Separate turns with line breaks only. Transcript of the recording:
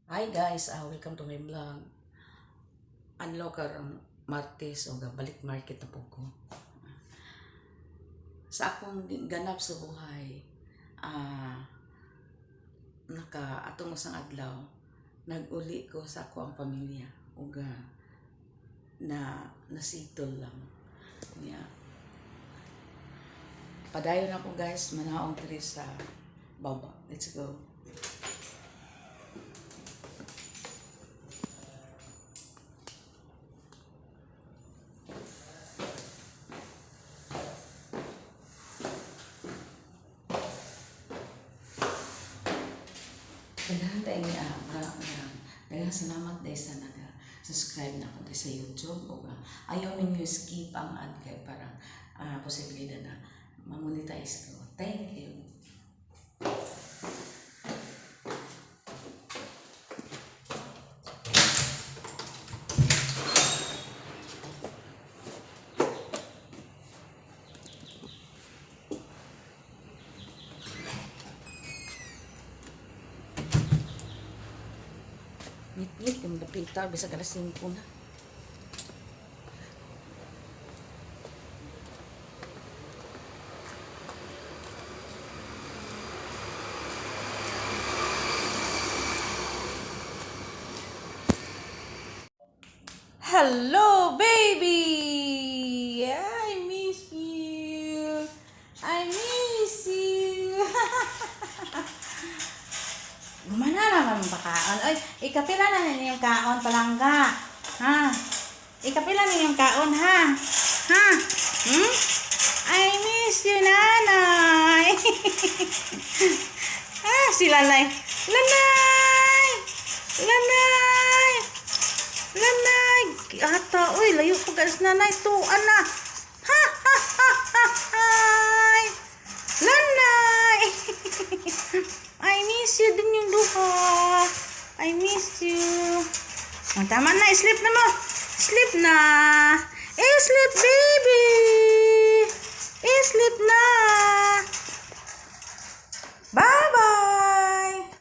Hi guys, welcome to my vlog. Anlo karong Martes o balik market na po ko. Sa akong ganap sa buhay, atong isang adlaw, nag-uli ko sa ako ang pamilya ug na nasitol lang. Yeah. Padayon ako guys, manaong diri sa baba. Let's go. Kailangan tayo daghang salamat dahil sa nag-subscribe na ako sa YouTube o ayaw ninyo skip ang ad kay para posibilidad na ma-monetize ko. Thank you. Ngit-ngit yung napintar bisa alas 5 na. Hello baby! I miss you. I miss you. Gumana naman ba kaon? Oy, ikapila na ninyo yung kaon palangga. Ha? Ikapila na yung kaon ha? Ha? Hmm? I miss you, nanay. Si Lanay. Lanay! Lanay! Lanay! Ata, uy, layo po guys, nanay. Tuan na. Ha, ha, ha, ha, ha. Lanay! I miss you din yung duha. I miss you. Tama na, sleep na mo. Sleep na. Sleep, baby.